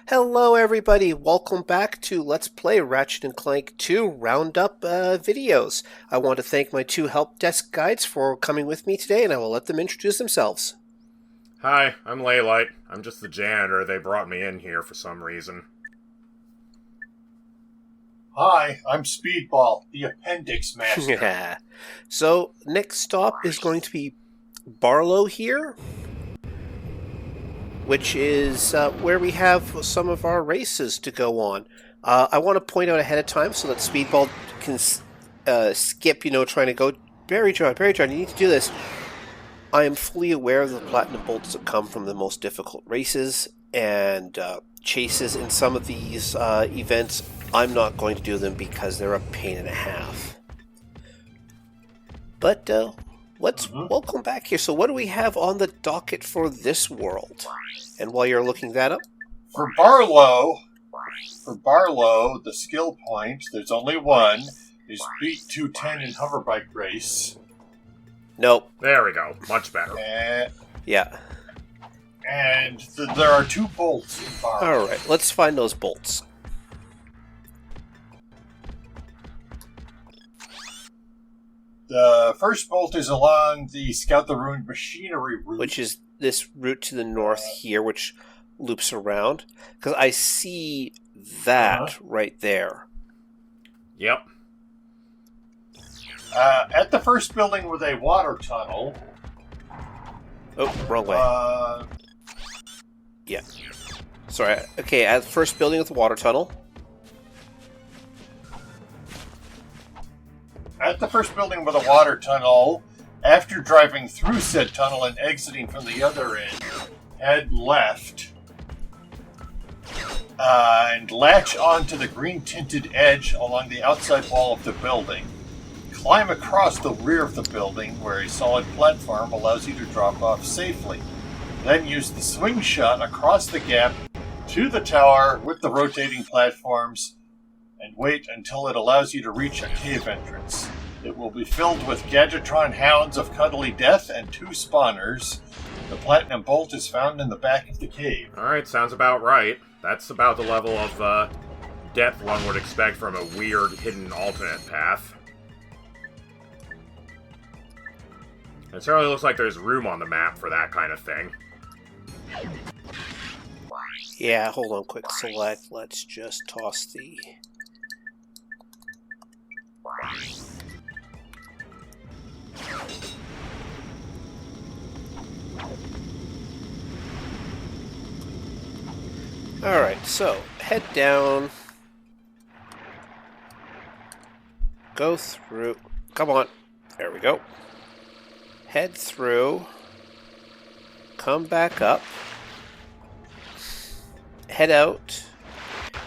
Hello everybody, welcome back to Let's Play Ratchet and Clank 2 Roundup videos. I want to thank my two help desk guides for coming with me today, and I will let them introduce themselves. Hi, I'm Laylight. I'm just the janitor. They brought me in here for some reason. Hi, I'm Speedball, the appendix master. So, next stop is going to be Barlow here, which is where we have some of our races to go on. I want to point out ahead of time so that Speedball can skip, trying to go, Barry John, you need to do this. I am fully aware of the platinum bolts that come from the most difficult races and chases in some of these events. I'm not going to do them because they're a pain and a half. But let's welcome back here. So what do we have on the docket for this world? And while you're looking that up, For Barlow, the skill point, there's only one, is beat 210 in hoverbike race. nope. There we go. Much better. Yeah. And there are two bolts in Barlow. All right. Let's find those bolts. The first bolt is along the Scout the Ruined Machinery route. Which is this route to the north here, which loops around. Because I see that right there. Yep. At the first building with a water tunnel. Oh, wrong way. Yeah. Sorry. Okay, at the first building with the water tunnel. At the first building with a water tunnel, after driving through said tunnel and exiting from the other end, head left and latch onto the green-tinted edge along the outside wall of the building. Climb across the rear of the building where a solid platform allows you to drop off safely. Then use the swing shot across the gap to the tower with the rotating platforms and wait until it allows you to reach a cave entrance. It will be filled with Gadgetron Hounds of Cuddly Death and 2 spawners. The platinum bolt is found in the back of the cave. Alright, sounds about right. That's about the level of depth one would expect from a weird, hidden alternate path. It certainly looks like there's room on the map for that kind of thing. Yeah, hold on, quick select. Let's just toss the... Alright, so, head down. Go through. Come on. There we go. Head through. Come back up. Head out.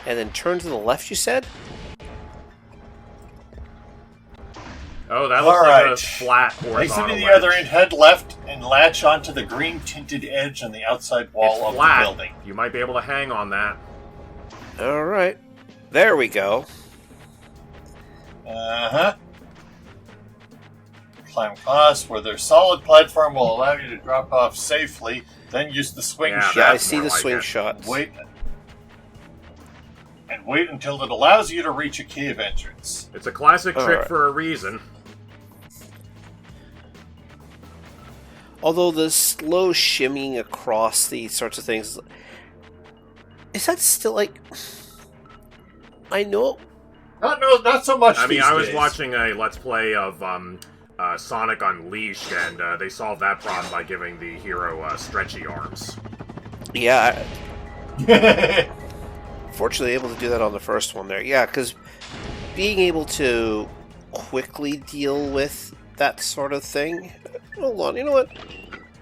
And then turn to the left, you said? Oh, that looks like a flat horizontal Exiting the ledge. other end, head left and latch onto the green-tinted edge on the outside wall of flat. the building. You might be able to hang on that. Alright. There we go. Climb across where their solid platform will allow you to drop off safely. Then use the swing Yeah, shot. Yeah, I that's see more the like swing it. shots. Wait until it allows you to reach a cave entrance. It's a classic trick Alright. for a reason. Although the slow shimmying across these sorts of things... Is that still like... I know... Not so much. I mean, these I was days. watching a Let's Play of Sonic Unleashed, and they solved that problem by giving the hero stretchy arms. Yeah, fortunately able to do that on the first one there. Yeah, because being able to quickly deal with that sort of thing... Hold on, you know what?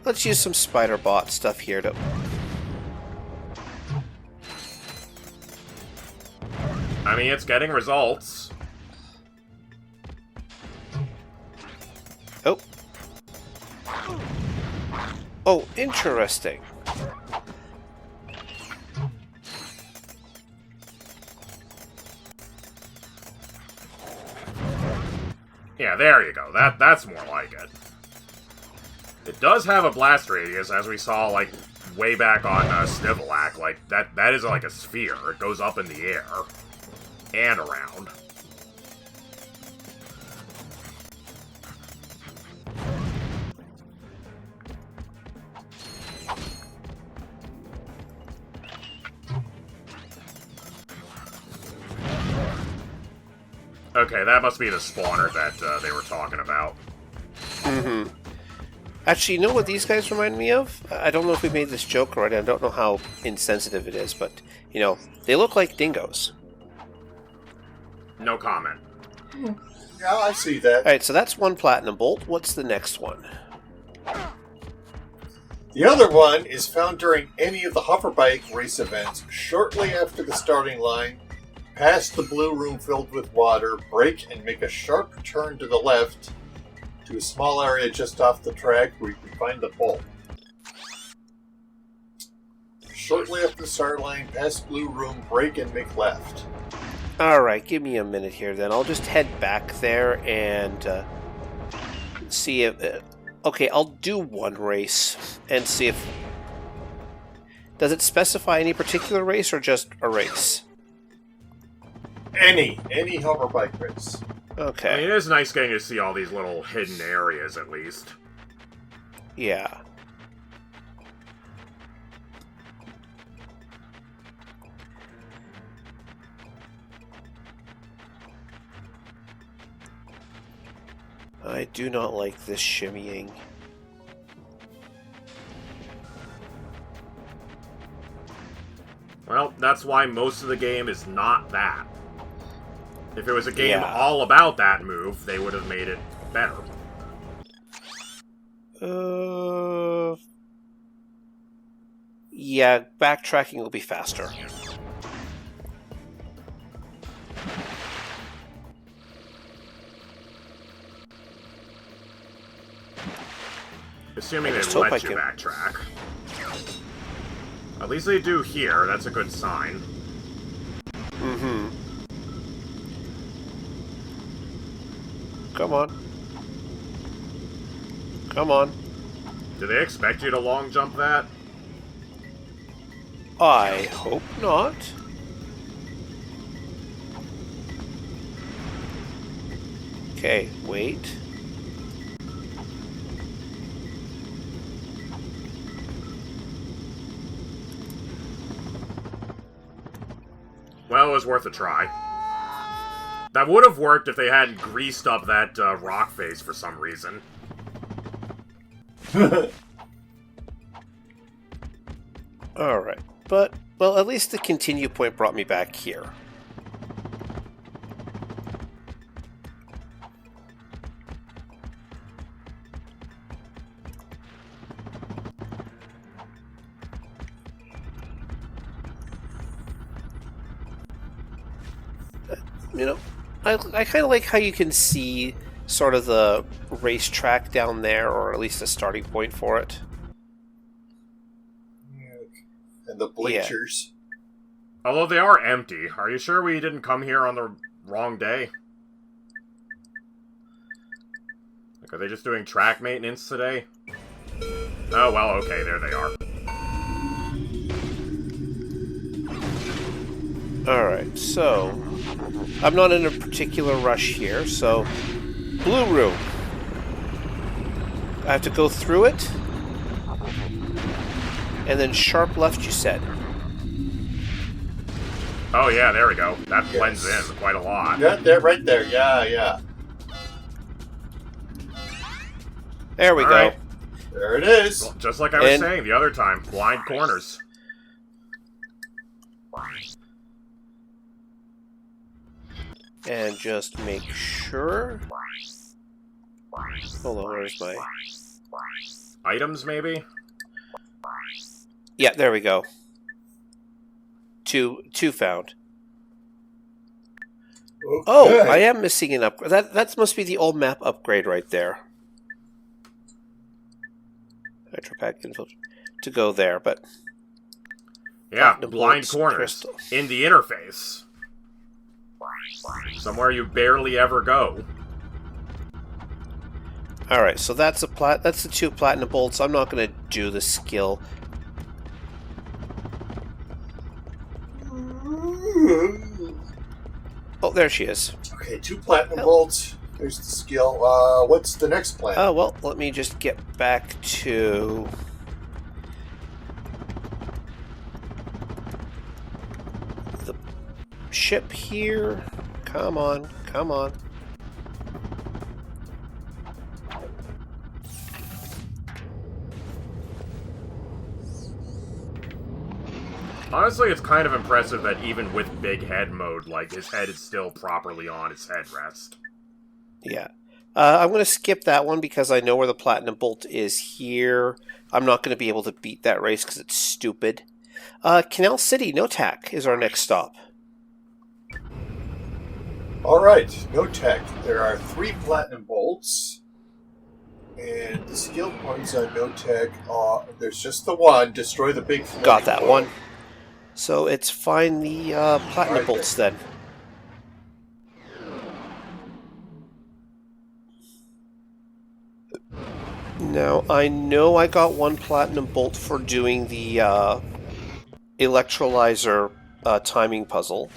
Let's use some spider bot stuff here to... I mean, it's getting results. Oh. Oh, interesting. Yeah, there you go. That's more like it. It does have a blast radius, as we saw, like, way back on Snivelak, like, that is like a sphere. It goes up in the air. And around. Okay, that must be the spawner that they were talking about. Mm-hmm. Actually, you know what these guys remind me of? I don't know if we made this joke already. I don't know how insensitive it is, but, you know, they look like dingoes. No comment. Yeah, I see that. Alright, so that's one platinum bolt. What's the next one? The other one is found during any of the hoverbike race events shortly after the starting line. Pass the blue room filled with water, brake and make a sharp turn to the left to a small area just off the track where you can find the bolt. Shortly after the start line, pass blue room, brake and make left. Alright, give me a minute here then. I'll just head back there and see if... okay, I'll do one race and see if... Does it specify any particular race or just a race? Any hoverbike race. Okay. I mean, it is nice getting to see all these little hidden areas, at least. Yeah. I do not like this shimmying. Well, that's why most of the game is not that. If it was a game Yeah. all about that move, they would have made it better. Yeah, backtracking will be faster. Assuming I they just hope I let you can- backtrack. At least they do here, that's a good sign. Mm-hmm. Come on. Come on. Do they expect you to long jump that? I hope not. Okay, wait. Well, it was worth a try. That would have worked if they hadn't greased up that rock face for some reason. Alright, but, well, at least the continue point brought me back here. You know, I kind of like how you can see sort of the racetrack down there, or at least a starting point for it. And the bleachers. Although they are empty. Are you sure we didn't come here on the wrong day? Like, are they just doing track maintenance today? Oh, well, okay, there they are. Alright, so I'm not in a particular rush here, so blue room. I have to go through it, and then sharp left, you said. Oh, yeah, there we go. That blends in quite a lot. Yeah, there, right there. Yeah. There we All go. right. There it is. Well, just like I was And- saying the other time, blind corners. And just make sure. Hold on, where's my... Items, maybe? Yeah, there we go. Two found. Okay. Oh, I am missing an upgrade. That must be the old map upgrade right there. Hydropack infiltrate to go there, but Yeah, Platinum blind bolts, corners. crystal. In the interface. Somewhere you barely ever go. all right. So that's the 2 platinum bolts. I'm not going to do the skill. there she is. Okay, 2 platinum bolts. There's the skill. What's the next plan? Oh, well, let me just get back to... the ship here. Come on, come on. Honestly, it's kind of impressive that even with big head mode, like, his head is still properly on his headrest. Yeah. I'm going to skip that one because I know where the platinum bolt is here. I'm not going to be able to beat that race because it's stupid. Canal City, Notak is our next stop. Alright, Notek. There are 3 platinum bolts. And the skill points on Notek are... there's just the one. Destroy the big floating Got that boat. one. So it's find the platinum bolts then. Now, I know I got 1 platinum bolt for doing the electrolyzer timing puzzle.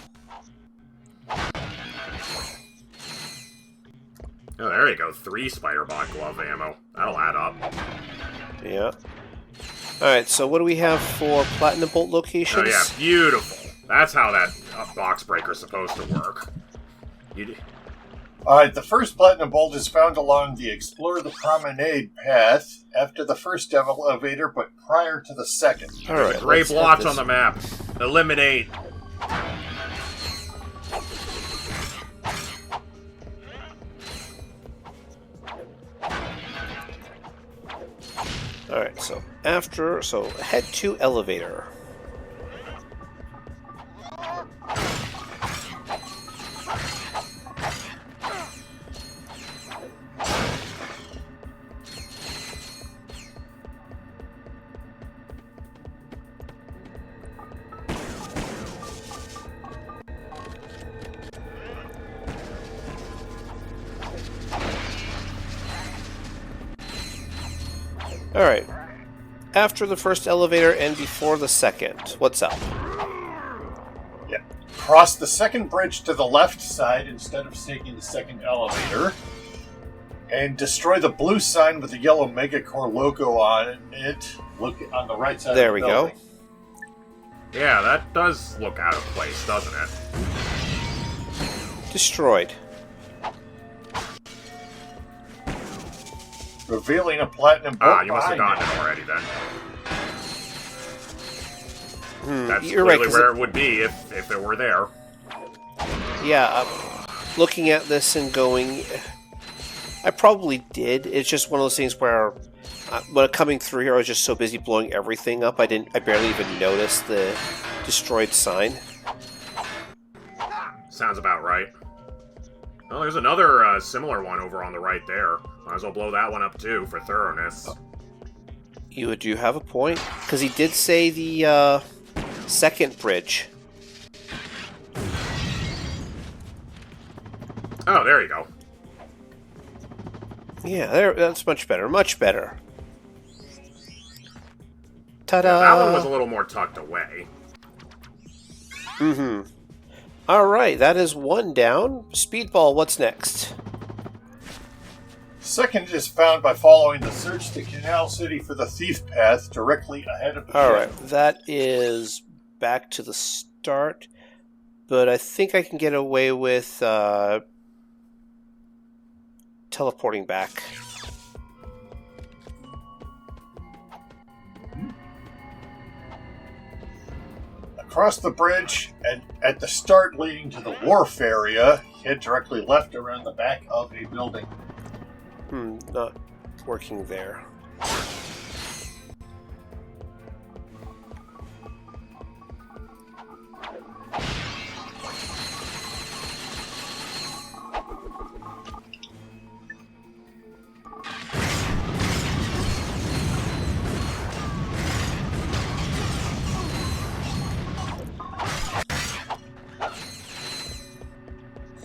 Oh, there you go. 3 Spider-Bot glove ammo. That'll add up. Yeah. Alright, so what do we have for platinum bolt locations? Oh, yeah. Beautiful. That's how that box breaker's supposed to work. Alright, the first platinum bolt is found along the Explore the Promenade path after the first elevator, but prior to the second. Alright, Gray let's blotch head on the map. Eliminate. Alright, so head to elevator. Alright. After the first elevator and before the second. What's up? Yeah. Cross the second bridge to the left side instead of taking the second elevator. And destroy the blue sign with the yellow Megacore logo on it. Look on the right side There of we the building. go. Yeah, that does look out of place, doesn't it? Destroyed. Revealing a platinum bolt. Ah, you must have gotten it already then. That's You're clearly right, where it would be if it were there. Yeah, looking at this and going... I probably did. It's just one of those things where when coming through here, I was just so busy blowing everything up, I barely even noticed the destroyed sign. Sounds about right. Well, there's another similar one over on the right there. Might as well blow that one up too, for thoroughness. You do have a point, because he did say the second bridge. Oh, there you go. Yeah, that's much better, much better. Ta-da! Yeah, that one was a little more tucked away. Mm-hmm. Alright, that is 1 down. Speedball, what's next? Second is found by following the search to Canal City for the thief path directly ahead of the Alright, ship. that is back to the start, but I think I can get away with teleporting back. Across the bridge and at the start leading to the wharf area, head directly left around the back of a building. Not working there.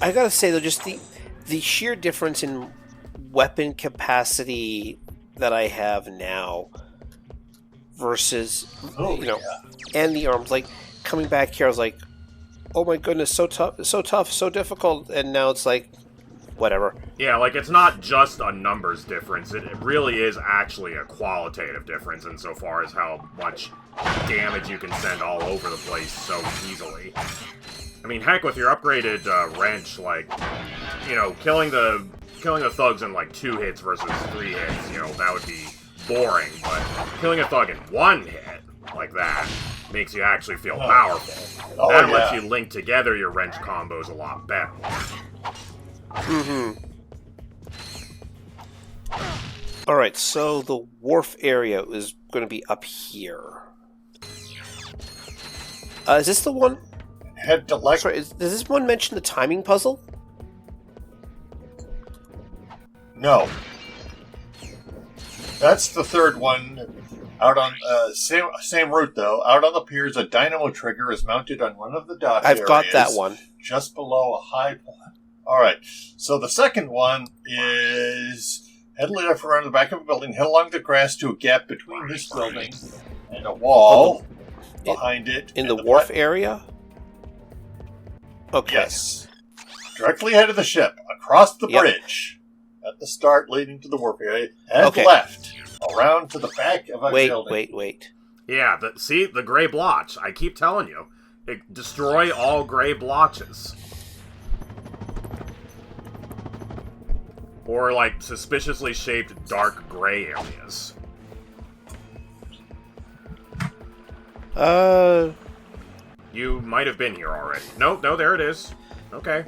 I gotta say though, just the sheer difference in weapon capacity that I have now versus and the arms, like coming back here I was like, oh my goodness, so tough, so difficult, and now it's like, whatever. Yeah, like, it's not just a numbers difference. It really is actually a qualitative difference insofar as how much damage you can send all over the place so easily. I mean, heck, with your upgraded wrench, like, you know, killing the thugs in, like, 2 hits versus 3 hits, you know, that would be boring, but killing a thug in 1 hit, like that, makes you actually feel powerful. Oh, That yeah. lets you link together your wrench combos a lot better. Mm-hmm. Alright, so the wharf area is going to be up here. Is this the one... Head to left. Sorry, does this one mention the timing puzzle? No. That's the third one. Out on same route though. Out on the piers, a dynamo trigger is mounted on one of the dock I've got areas, that one. just below a high point. All right. So the second one is head left around the back of a building, head along the grass to a gap between this building and a wall behind it. In and the wharf area? Okay. Yes. Directly ahead of the ship, across the Yep. bridge. At the start leading to the wharf area. Head Okay. left. Around to the back of a building. Wait. Yeah, see, the gray blotch. I keep telling you. Destroy all gray blotches. Or, like, suspiciously shaped dark gray areas. You might have been here already. No, there it is. Okay.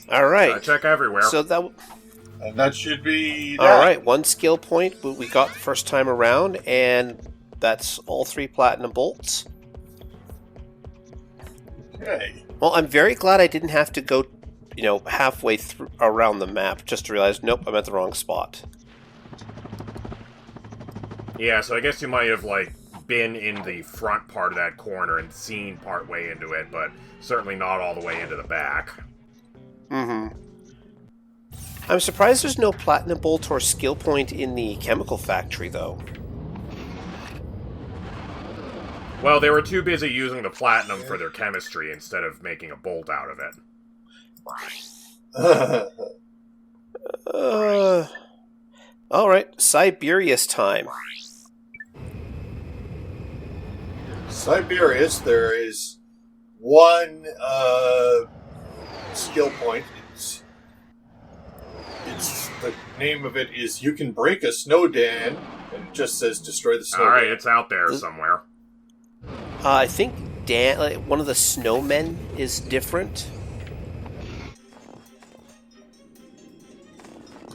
Alright. Check everywhere. So that... And that should be that. Alright, 1 skill point we got the first time around, and that's all 3 platinum bolts. Okay. Well, I'm very glad I didn't have to go, you know, halfway through around the map just to realize, nope, I'm at the wrong spot. Yeah, so I guess you might have, like, been in the front part of that corner and seen part way into it, but certainly not all the way into the back. Mm-hmm. I'm surprised there's no platinum bolt or skill point in the chemical factory, though. Well, they were too busy using the platinum for their chemistry instead of making a bolt out of it. Alright, Siberius time. Siberius, there is one skill point. It's the name of it is You Can Break a Snow Dam, and it just says destroy the snow Alright, dam. it's out there somewhere. I think one of the snowmen is different.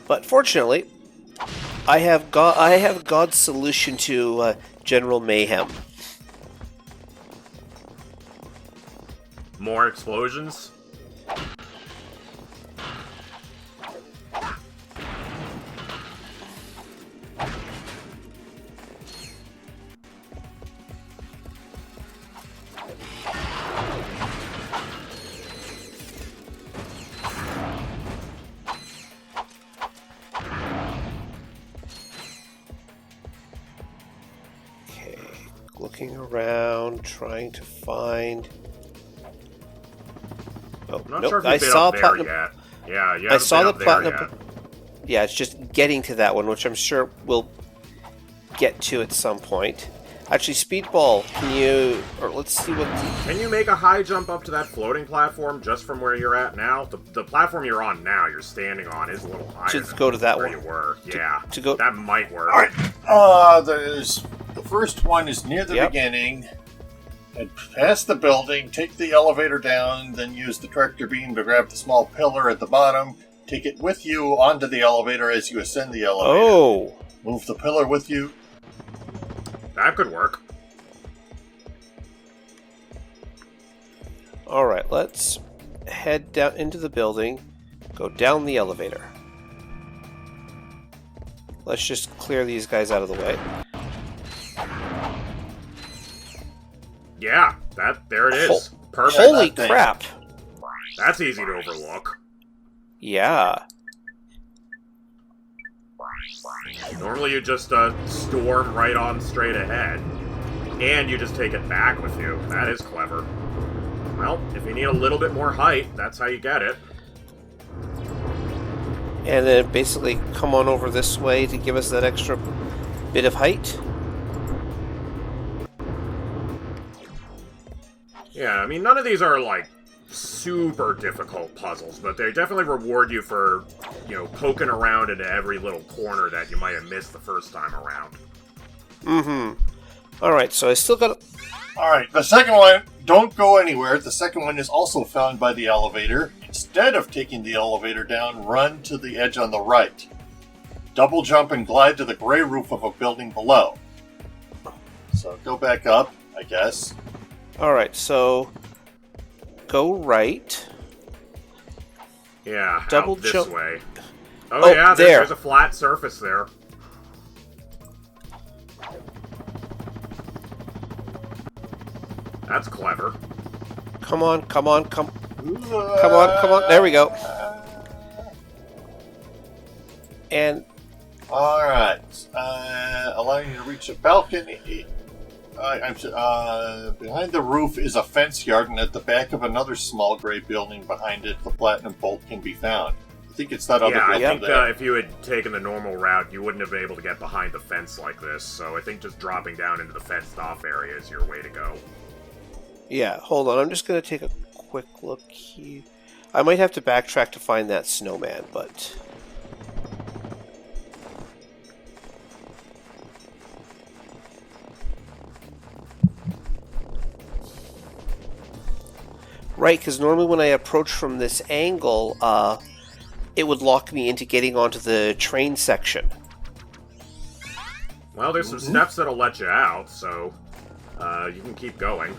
But fortunately, I have God's solution to General Mayhem. More explosions? Okay, looking around, trying to find... Oh, I'm not nope, sure if I you've been saw up there platinum. yet. Yeah, you I haven't saw been the up there platinum. yet. Yeah, it's just getting to that one, which I'm sure we'll get to at some point. Actually, Speedball, can you... Or let's see what... Can you make a high jump up to that floating platform just from where you're at now? The platform you're on now, you're standing on, is a little higher To than go to that where one. you were. Yeah, to go- that might work. All right. The first one is near the Yep. beginning. And past the building, take the elevator down, then use the tractor beam to grab the small pillar at the bottom. Take it with you onto the elevator as you ascend the elevator. Oh! Move the pillar with you. That could work. Alright, let's head down into the building, go down the elevator. Let's just clear these guys out of the way. Yeah, there it is. Perfect. Holy that thing. crap! That's easy to overlook. Yeah. Normally you just storm right on straight ahead. And you just take it back with you. That is clever. Well, if you need a little bit more height, that's how you get it. And then basically come on over this way to give us that extra bit of height. Yeah, I mean, none of these are, like, super difficult puzzles, but they definitely reward you for, poking around into every little corner that you might have missed the first time around. Mm-hmm. Alright, so I still got... Alright, the second one, don't go anywhere. The second one is also found by the elevator. Instead of taking the elevator down, run to the edge on the right. Double jump and glide to the gray roof of a building below. So go back up, I guess. Alright, so go right. Yeah, double out this jump. way. Oh yeah, there. There's a flat surface there. That's clever. Come on. Come on. There we go. And... Alright. Allowing you to reach a balcony. Behind the roof is a fence yard, and at the back of another small gray building behind it, the platinum bolt can be found. I think it's that other building I think there. if you had taken the normal route, you wouldn't have been able to get behind the fence like this, so I think just dropping down into the fenced-off area is your way to go. Yeah, hold on. I'm just going to take a quick look here. I might have to backtrack to find that snowman, but... Right, because normally when I approach from this angle, it would lock me into getting onto the train section. Well, there's some steps that'll let you out, so you can keep going.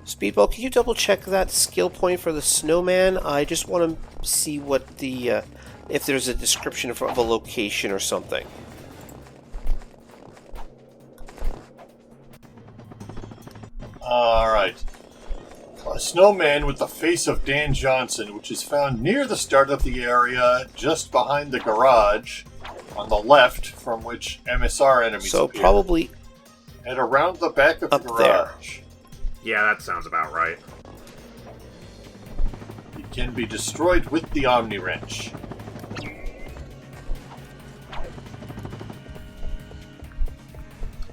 Speedball, can you double check that skill point for the snowman? I just want to see what the if there's a description of a location or something. Alright. A snowman with the face of Dan Johnson, which is found near the start of the area, just behind the garage, on the left, from which MSR enemies So appear. probably And around the back of the up garage. Yeah, that sounds about right. It can be destroyed with the Omni Wrench.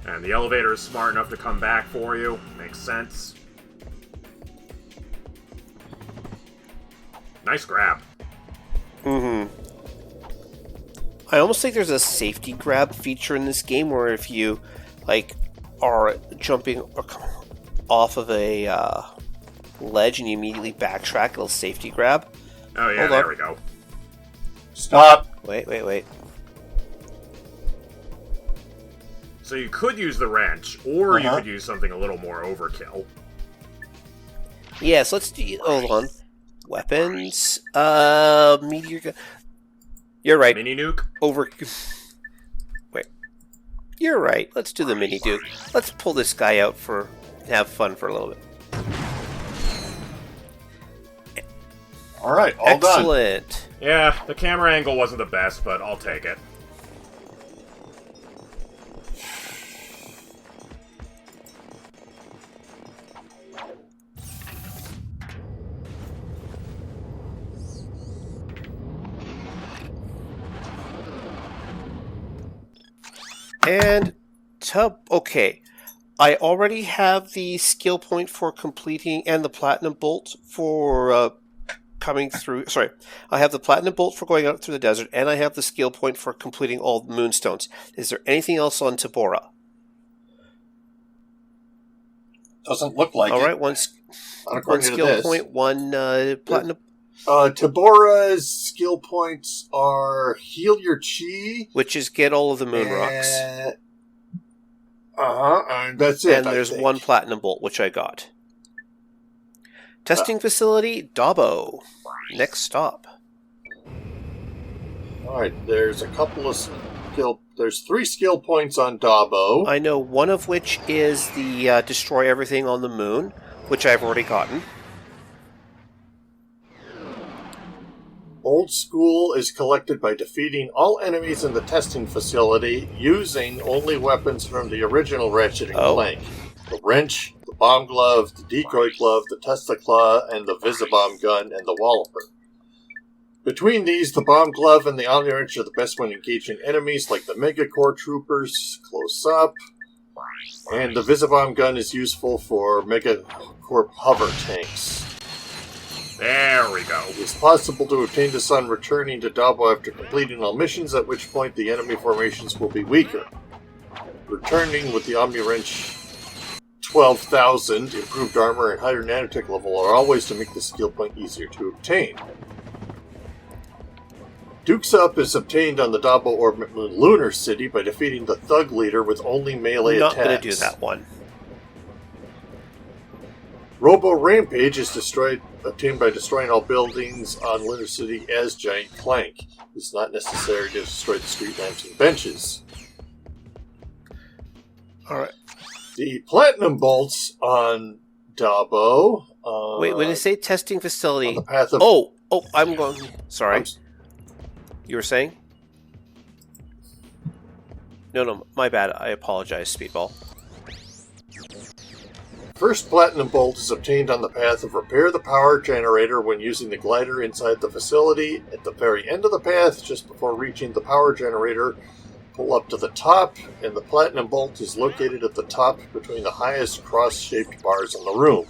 And the elevator is smart enough to come back for you. Makes sense. Nice grab. Mm-hmm. I almost think there's a safety grab feature in this game where if you, like, are jumping off of a ledge and you immediately backtrack, it'll safety grab. Oh yeah, Hold there on. we go. Stop! Wait. So you could use the wrench, or you could use something a little more overkill. Yes, let's do... Hold on. Weapons. Meteor gun. You're right. Mini nuke? Wait. You're right. Let's do the mini duke. Let's pull this guy out for... have fun for a little bit. Alright, all done. Excellent. Yeah, the camera angle wasn't the best, but I'll take it. And okay, I already have the skill point for completing and the platinum bolt for coming through. Sorry, I have the platinum bolt for going out through the desert, and I have the skill point for completing all the moonstones. Is there anything else on Tabora? Doesn't look like All it. right, one skill point, one platinum. Tabora's skill points are heal your chi, Which is get all of the moon rocks. And that's it. And there's one platinum bolt, which I got. Testing facility, Dabo. Next stop. Alright, there's a couple of skill... There's 3 skill points on Dabo. I know one of which is the destroy everything on the moon, which I've already gotten. Old School is collected by defeating all enemies in the testing facility using only weapons from the original Ratchet and Clank. The wrench, the bomb glove, the decoy glove, the Tesla claw, and the Visibomb gun, and the Walloper. Between these, the bomb glove and the Omni Wrench are the best when engaging enemies like the Megacore troopers close up, and the Visibomb gun is useful for Megacorp hover tanks. There we go. It is possible to obtain this on returning to Dabo after completing all missions, at which point the enemy formations will be weaker. Returning with the Omni Wrench 12,000, improved armor, and higher nanotech level are all ways to make the skill point easier to obtain. Duke's Up is obtained on the Dabo orbit moon Lunar City by defeating the Thug Leader with only melee attacks. Not going to do that one. Robo Rampage is obtained by destroying all buildings on Lunar City as Giant Clank. It's not necessary to destroy the street lamps and benches. Alright. The Platinum Bolts on Dabo... Wait, when you say testing facility... On the path of... Oh, I'm going... Sorry. You were saying? No, my bad. I apologize, Speedball. First Platinum Bolt is obtained on the path of repair the power generator when using the glider inside the facility. At the very end of the path, just before reaching the power generator, pull up to the top, and the Platinum Bolt is located at the top between the highest cross-shaped bars in the room.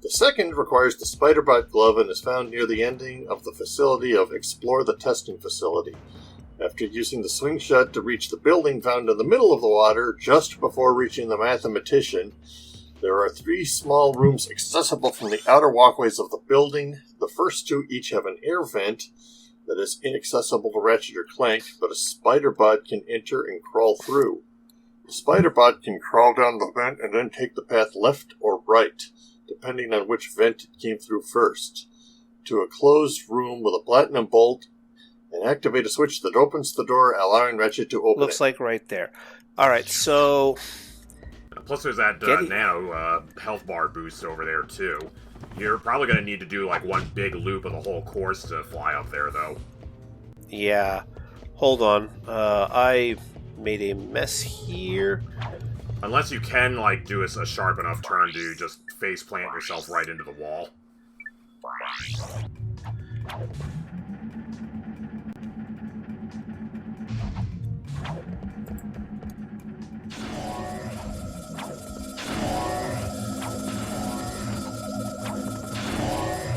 The second requires the Spider-Bot glove and is found near the ending of the facility of Explore the Testing Facility. After using the swing shot to reach the building found in the middle of the water, just before reaching the Mathematician, there are 3 small rooms accessible from the outer walkways of the building. The first 2 each have an air vent that is inaccessible to Ratchet or Clank, but a Spider-Bot can enter and crawl through. The Spider-Bot can crawl down the vent and then take the path left or right, depending on which vent it came through first, to a closed room with a Platinum Bolt, and activate a switch that opens the door, allowing Ratchet to open Looks like right there. Alright, so... Plus there's that nano health bar boost over there, too. You're probably going to need to do, like, one big loop of the whole course to fly up there, though. Yeah. Hold on. I made a mess here. Unless you can, like, do a sharp enough turn to just face plant yourself right into the wall.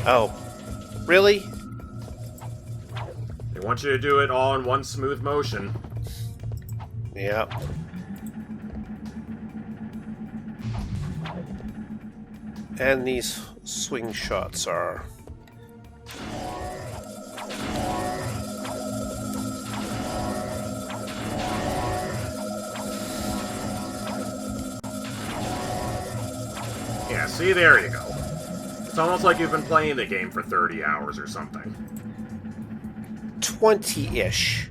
Oh. Really? They want you to do it all in one smooth motion. Yeah. And these swing shots are... Yeah, see, there you go. It's almost like you've been playing the game for 30 hours or something. 20-ish.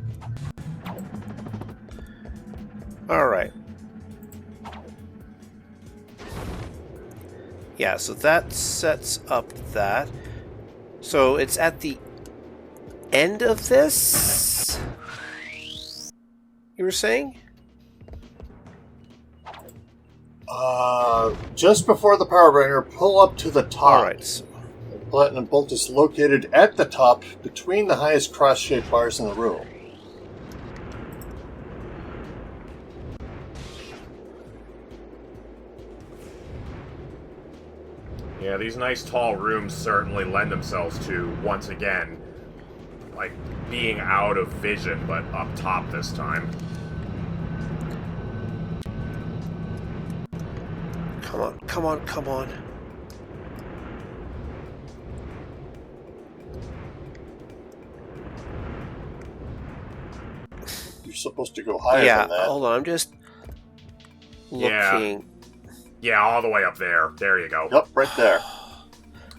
Alright. Yeah, so that sets up that. So it's at the end of this? You were saying? Just before the power bringer, pull up to the top. Alright. So the Platinum Bolt is located at the top between the highest cross-shaped bars in the room. Yeah, these nice tall rooms certainly lend themselves to, once again, like, being out of vision, but up top this time. come on, come on, come on. You're supposed to go higher Yeah, than that. hold on, I'm just looking. Yeah, all the way up there. There you go. Yep, right there.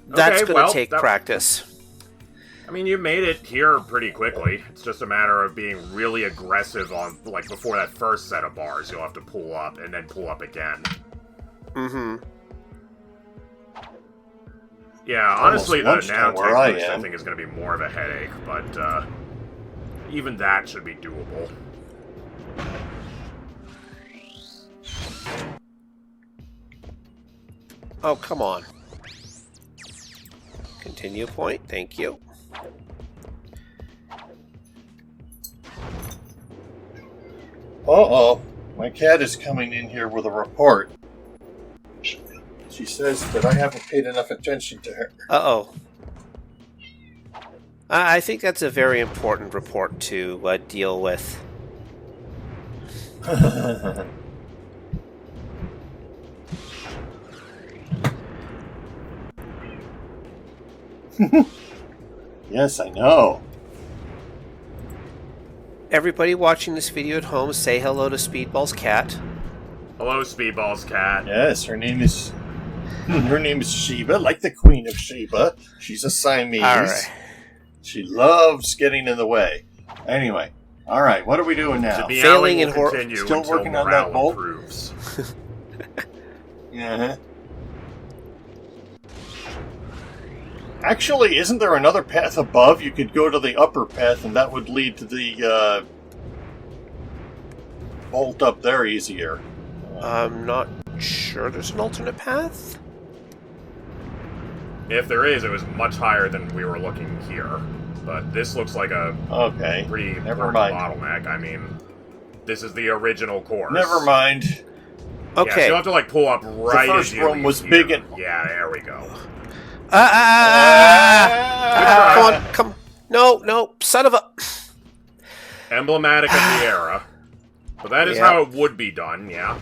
That's Okay, going to well, take practice. I mean, you made it here pretty quickly. It's just a matter of being really aggressive on, like, before that first set of bars. You'll have to pull up and then pull up again. Mm-hmm. Yeah, honestly, the lunchtime now where I text boost, I am. think, is going to be more of a headache, but even that should be doable. Oh, come on. Continue point. Thank you. Uh-oh. My cat is coming in here with a report. She says that I haven't paid enough attention to her. Uh-oh. I think that's a very important report to deal with. Yes, I know. Everybody watching this video at home, say hello to Speedball's cat. Hello, Speedball's cat. Yes, her name is Sheba, like the Queen of Sheba. She's a Siamese. All right. She loves getting in the way. Anyway, all right, what are we doing now? The Failing meowing in will hor- continue Still until working on morale that bolt? improves. Uh-huh. Actually, isn't there another path above? You could go to the upper path, and that would lead to the bolt up there easier. I'm not sure there's an alternate path. If there is, it was much higher than we were looking here. But this looks like a Okay, pretty never important mind. bottleneck. I mean, this is the original course. Never mind. Yeah, so Okay. you'll have to, like, pull up right The first as you room leave was here. big and... Yeah, there we go. Come on, come. No, son of a... Emblematic of the era. But that is Yeah. how it would be done, yeah.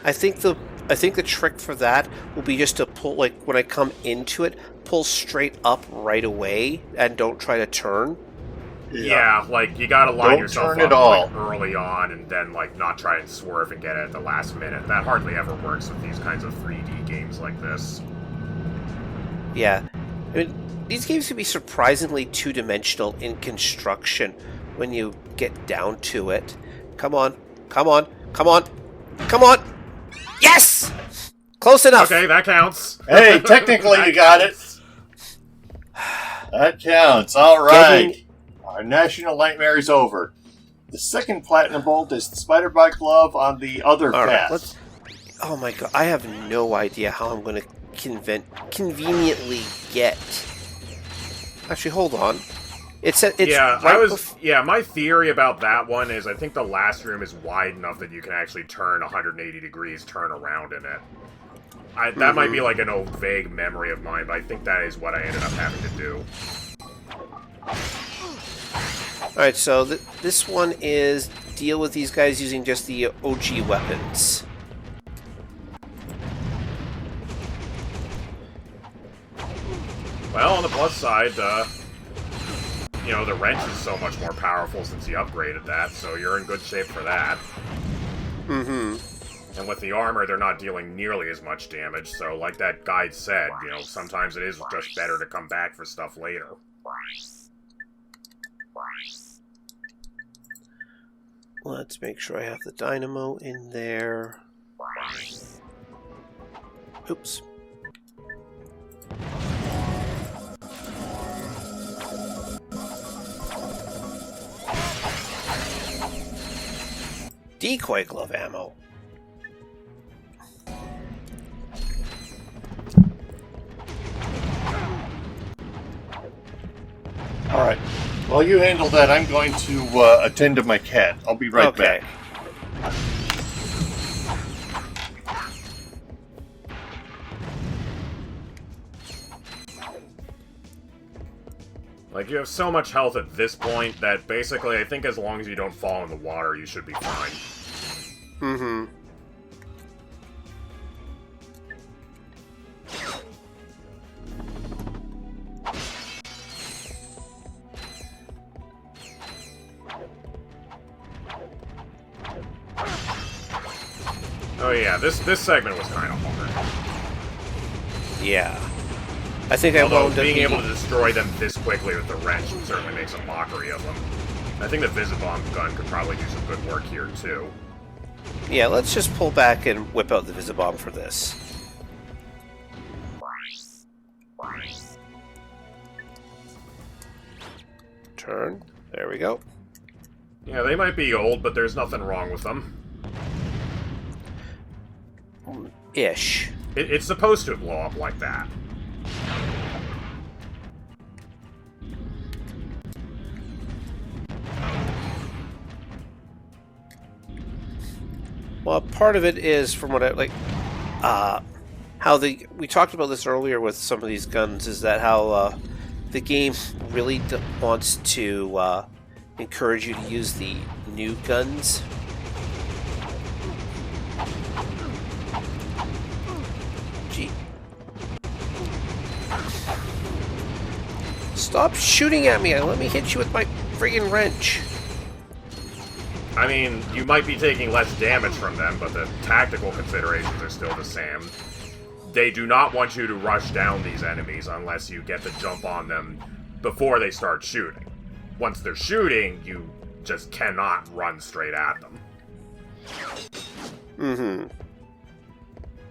I think the trick for that will be just to pull, like, when I come into it, pull straight up right away and don't try to turn. Yeah, like, you gotta line Don't yourself turn up at all. like, early on and then, like, not try and swerve and get it at the last minute. That hardly ever works with these kinds of 3D games like this. Yeah. I mean, these games can be surprisingly two-dimensional in construction when you get down to it. Come on. Yes! Close enough! Okay, that counts. Hey, technically you got it. That counts. All right. Getting- Our national nightmare is over. The second platinum bolt is the spider bite glove on the other All right, path. let's... Oh my god, I have no idea how I'm going to conveniently get... Actually, hold on. It's yeah, right my theory about that one is I think the last room is wide enough that you can actually turn 180 degrees, turn around in it. That might be like an old vague memory of mine, but I think that is what I ended up having to do. Alright, so this one is deal with these guys using just the OG weapons. Well, on the plus side, you know, the wrench is so much more powerful since you upgraded that, so you're in good shape for that. Mm-hmm. And with the armor, they're not dealing nearly as much damage, so like that guide said, you know, sometimes it is just better to come back for stuff later. Let's make sure I have the dynamo in there. Oops. Decoy glove ammo. All right. While you handle that, I'm going to attend to my cat. I'll be right Okay. back. Like, you have so much health at this point that basically I think as long as you don't fall in the water, you should be fine. Mm-hmm. Oh yeah, this segment was kind of hard. Yeah. I think I Although wound up being able needing- to destroy them this quickly with the wrench certainly makes a mockery of them. I think the Visibomb gun could probably do some good work here, too. Yeah, let's just pull back and whip out the Visibomb for this. Turn. There we go. Yeah, they might be old, but there's nothing wrong with them. Ish. It's supposed to blow up like that. Well, part of it is, from what I like, how we talked about this earlier with some of these guns, is that how the game really wants to encourage you to use the new guns. Gee. Stop shooting at me! Let me hit you with my friggin' wrench. I mean, you might be taking less damage from them, but the tactical considerations are still the same. They do not want you to rush down these enemies unless you get the jump on them before they start shooting. Once they're shooting, you just cannot run straight at them. Mm-hmm.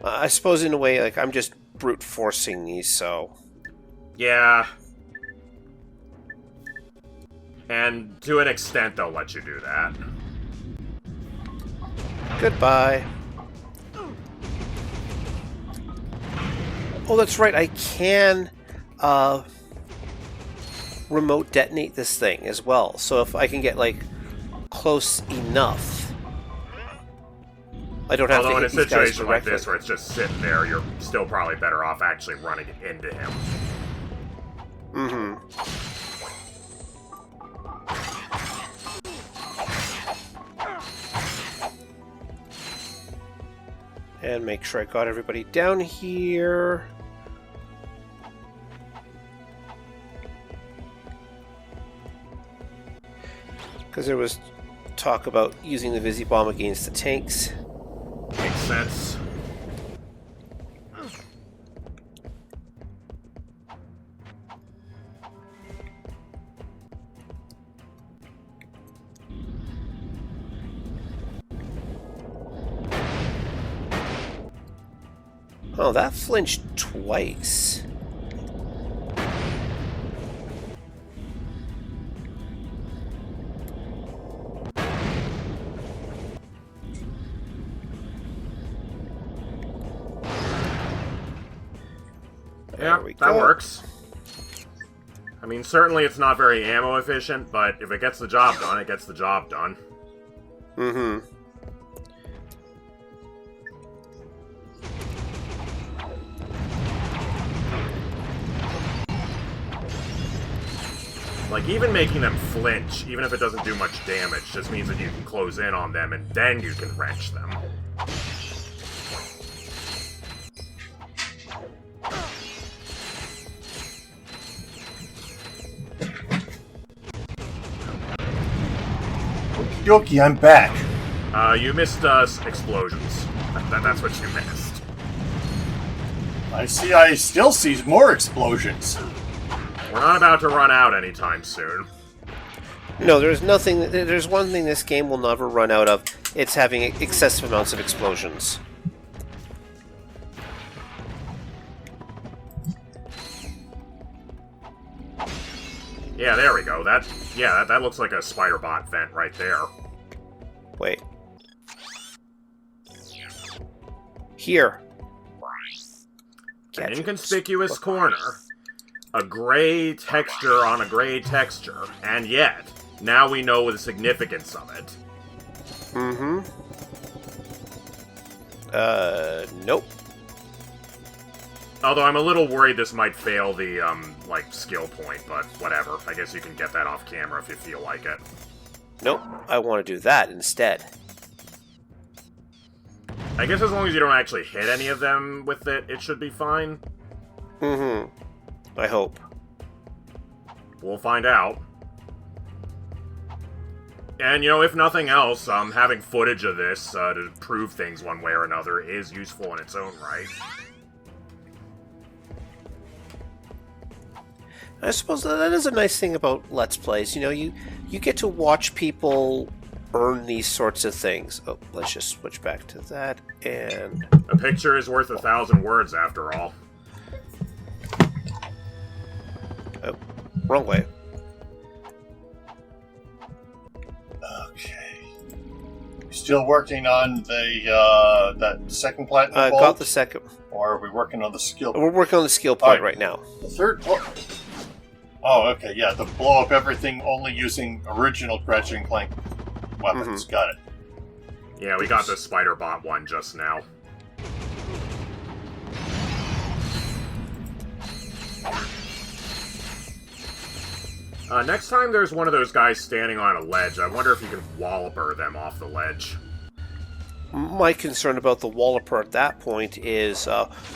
I suppose in a way, like, I'm just brute forcing these, so... Yeah. And to an extent, they'll let you do that. Goodbye. Oh, that's right, I can remote detonate this thing as well. So if I can get, like, close enough, I don't have Although to in hit a these guys situation like directly. this where it's just sitting there, you're still probably better off actually running into him. Mm-hmm. And make sure I got everybody down here. Because there was talk about using the Visibomb against the tanks. Makes sense. Oh, that flinched twice. Yeah, that works. I mean, certainly it's not very ammo efficient, but if it gets the job done, it gets the job done. Mm-hmm. Like, even making them flinch, even if it doesn't do much damage, just means that you can close in on them and then you can wrench them. Yoki, I'm back. You missed, explosions. That's what you missed. I still see more explosions. We're not about to run out anytime soon. No, there's nothing. There's one thing this game will never run out of. It's having excessive amounts of explosions. Yeah, there we go. That looks like a spider bot vent right there. Wait. Here. An inconspicuous corner. A gray texture on a gray texture. And yet, now we know the significance of it. Mm-hmm. Nope. Although I'm a little worried this might fail the, skill point, but whatever. I guess you can get that off camera if you feel like it. Nope. I want to do that instead. I guess as long as you don't actually hit any of them with it, it should be fine. Mm-hmm. I hope. We'll find out. And, if nothing else, having footage of this to prove things one way or another is useful in its own right. I suppose that is a nice thing about Let's Plays. You know, you get to watch people earn these sorts of things. Oh, let's just switch back to that, and... A picture is worth 1,000 words, after all. Oh, wrong way. Okay. Still working on the that second platinum bolt? Got the second. Or are we working on the skill? We're working on the skill point right now. The third... Oh, okay, yeah, the blow up everything only using original Ratchet and Clank weapons. Got it. Yeah, we got the spider bot one just now. Next time there's one of those guys standing on a ledge, I wonder if you can walloper them off the ledge. My concern about the walloper at that point is,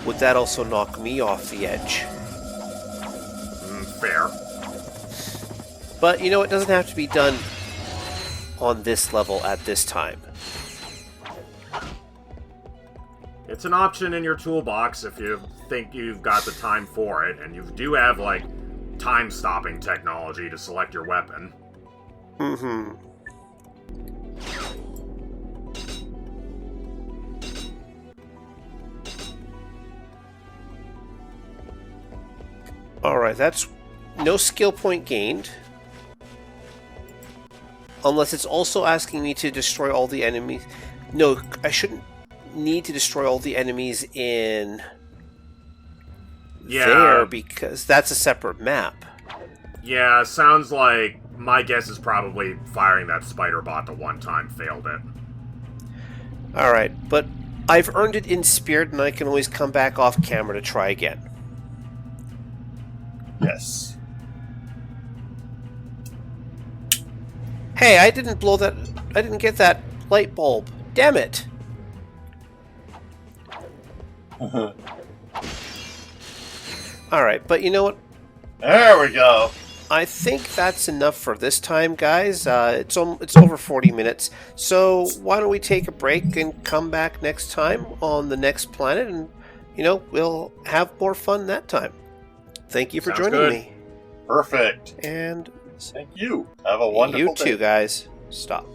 would that also knock me off the edge? Fair. But, you know, it doesn't have to be done on this level at this time. It's an option in your toolbox if you think you've got the time for it, and you do have, like, time-stopping technology to select your weapon. Mm-hmm. Alright, that's no skill point gained. Unless it's also asking me to destroy all the enemies. No, I shouldn't need to destroy all the enemies in there, because that's a separate map. Yeah, sounds like my guess is probably firing that spider bot the one time failed it. Alright, but I've earned it in spirit, and I can always come back off camera to try again. Yes. Hey, I didn't blow that... I didn't get that light bulb. Damn it! Alright, but you know what? There we go. I think that's enough for this time, guys. It's over 40 minutes. So why don't we take a break and come back next time on the next planet, and, you know, we'll have more fun that time. Thank you for joining me. Perfect. And thank you. Have a wonderful day. You too, guys. Stop.